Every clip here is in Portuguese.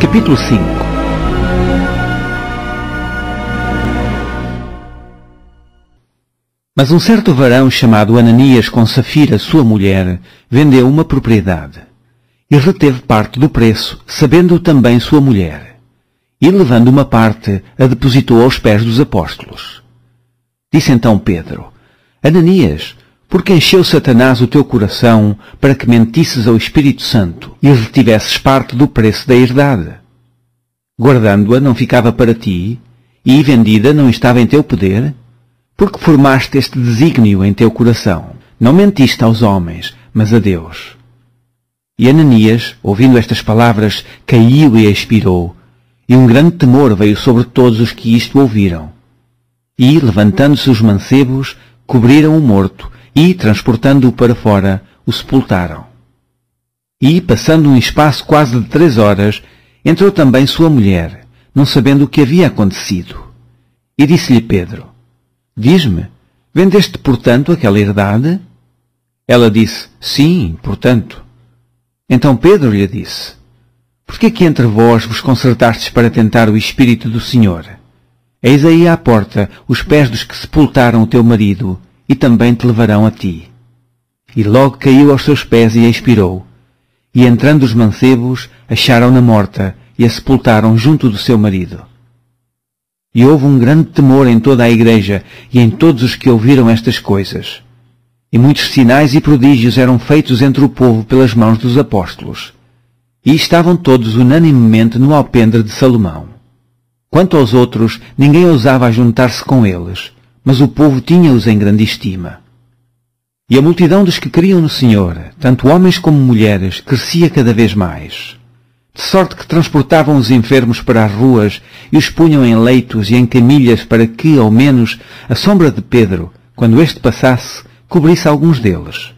Capítulo 5. Mas um certo varão chamado Ananias, com Safira, sua mulher, vendeu uma propriedade e reteve parte do preço, sabendo também sua mulher. E, levando uma parte, a depositou aos pés dos apóstolos. Disse então Pedro: Ananias, porque encheu Satanás o teu coração para que mentisses ao Espírito Santo e retivesses parte do preço da herdade? Guardando-a não ficava para ti, e vendida não estava em teu poder? Porque formaste este desígnio em teu coração. Não mentiste aos homens, mas a Deus. E Ananias, ouvindo estas palavras, caiu e expirou, e um grande temor veio sobre todos os que isto ouviram. E, levantando-se os mancebos, cobriram o morto, e, transportando-o para fora, o sepultaram. E, passando um espaço quase de 3 horas, entrou também sua mulher, não sabendo o que havia acontecido. E disse-lhe Pedro: Diz-me, vendeste, portanto, aquela herdade? Ela disse: Sim, portanto. Então Pedro lhe disse: Por que aqui entre vós vos concertastes para tentar o Espírito do Senhor? Eis aí à porta os pés dos que sepultaram o teu marido, e também te levarão a ti. E logo caiu aos seus pés e expirou. E entrando os mancebos, acharam-na morta, e a sepultaram junto do seu marido. E houve um grande temor em toda a igreja e em todos os que ouviram estas coisas. E muitos sinais e prodígios eram feitos entre o povo pelas mãos dos apóstolos. E estavam todos unanimemente no alpendre de Salomão. Quanto aos outros, ninguém ousava juntar-se com eles, mas o povo tinha-os em grande estima. E a multidão dos que criam no Senhor, tanto homens como mulheres, crescia cada vez mais. De sorte que transportavam os enfermos para as ruas e os punham em leitos e em camilhas para que, ao menos, a sombra de Pedro, quando este passasse, cobrisse alguns deles.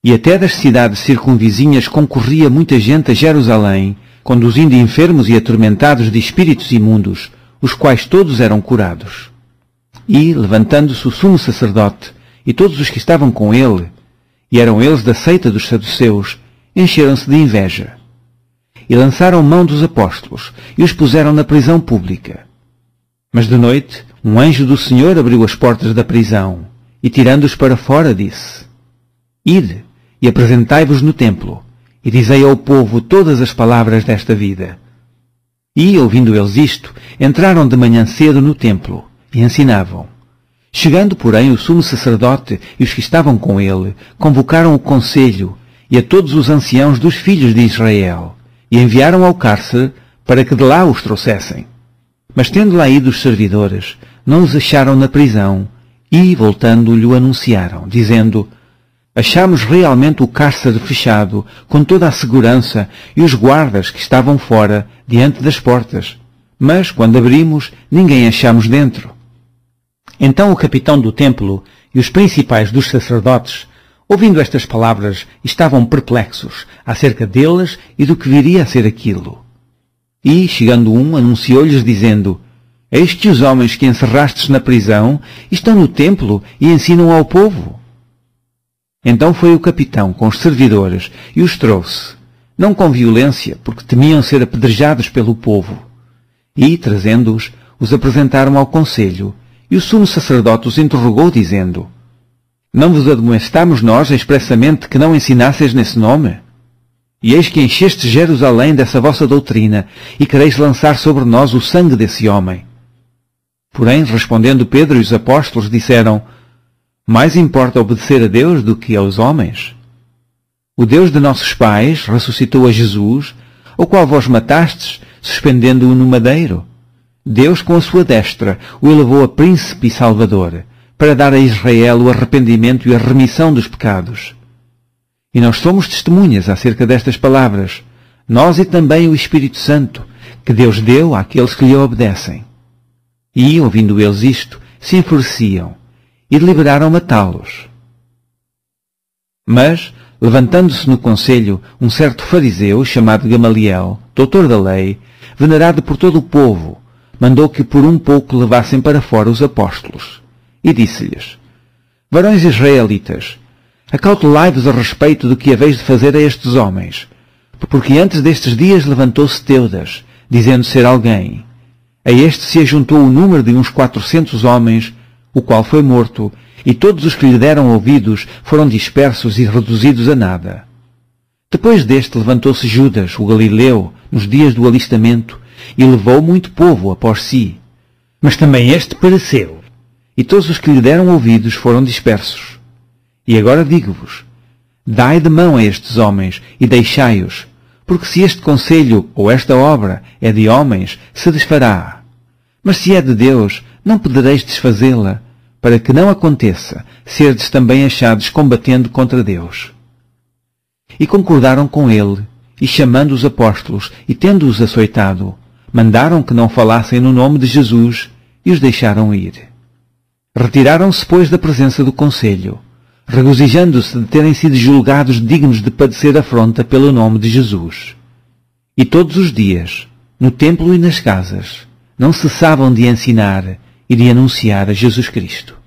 E até das cidades circunvizinhas concorria muita gente a Jerusalém, conduzindo enfermos e atormentados de espíritos imundos, os quais todos eram curados. E, levantando-se o sumo sacerdote e todos os que estavam com ele, e eram eles da seita dos saduceus, encheram-se de inveja. E lançaram mão dos apóstolos, e os puseram na prisão pública. Mas de noite, um anjo do Senhor abriu as portas da prisão, e tirando-os para fora, disse: Ide, e apresentai-vos no templo, e dizei ao povo todas as palavras desta vida. E, ouvindo eles isto, entraram de manhã cedo no templo, e ensinavam. Chegando, porém, o sumo sacerdote e os que estavam com ele, convocaram o conselho, e a todos os anciãos dos filhos de Israel, e enviaram ao cárcere para que de lá os trouxessem. Mas tendo lá ido os servidores, não os acharam na prisão, e, voltando, lhe anunciaram, dizendo: Achamos realmente o cárcere fechado, com toda a segurança, e os guardas que estavam fora, diante das portas. Mas, quando abrimos, ninguém achamos dentro. Então o capitão do templo e os principais dos sacerdotes, ouvindo estas palavras, estavam perplexos acerca delas e do que viria a ser aquilo. E, chegando um, anunciou-lhes, dizendo: Eis que os homens que encerrastes na prisão estão no templo e ensinam ao povo. Então foi o capitão com os servidores e os trouxe, não com violência, porque temiam ser apedrejados pelo povo. E, trazendo-os, os apresentaram ao conselho, e o sumo sacerdote os interrogou, dizendo: Não vos admoestamos nós expressamente que não ensinasseis nesse nome? E eis que encheste Jerusalém dessa vossa doutrina, e quereis lançar sobre nós o sangue desse homem. Porém, respondendo Pedro e os apóstolos, disseram: Mais importa obedecer a Deus do que aos homens. O Deus de nossos pais ressuscitou a Jesus, o qual vós matastes, suspendendo-o no madeiro. Deus, com a sua destra, o elevou a príncipe e salvador, para dar a Israel o arrependimento e a remissão dos pecados. E nós somos testemunhas acerca destas palavras, nós e também o Espírito Santo, que Deus deu àqueles que lhe obedecem. E, ouvindo eles isto, se enfureciam, e deliberaram matá-los. Mas, levantando-se no conselho um certo fariseu, chamado Gamaliel, doutor da lei, venerado por todo o povo, mandou que por um pouco levassem para fora os apóstolos. E disse-lhes: Varões israelitas, acautelai-vos a respeito do que haveis de fazer a estes homens, porque antes destes dias levantou-se Teudas, dizendo ser alguém. A este se ajuntou o número de uns 400 homens, o qual foi morto, e todos os que lhe deram ouvidos foram dispersos e reduzidos a nada. Depois deste levantou-se Judas, o Galileu, nos dias do alistamento, e levou muito povo após si. Mas também este pereceu, e todos os que lhe deram ouvidos foram dispersos. E agora digo-vos, dai de mão a estes homens e deixai-os, porque se este conselho ou esta obra é de homens, se desfará. Mas se é de Deus, não podereis desfazê-la, para que não aconteça serdes também achados combatendo contra Deus. E concordaram com ele, e chamando os apóstolos e tendo-os açoitado, mandaram que não falassem no nome de Jesus e os deixaram ir. Retiraram-se, pois, da presença do conselho, regozijando-se de terem sido julgados dignos de padecer afronta pelo nome de Jesus. E todos os dias, no templo e nas casas, não cessavam de ensinar e de anunciar a Jesus Cristo.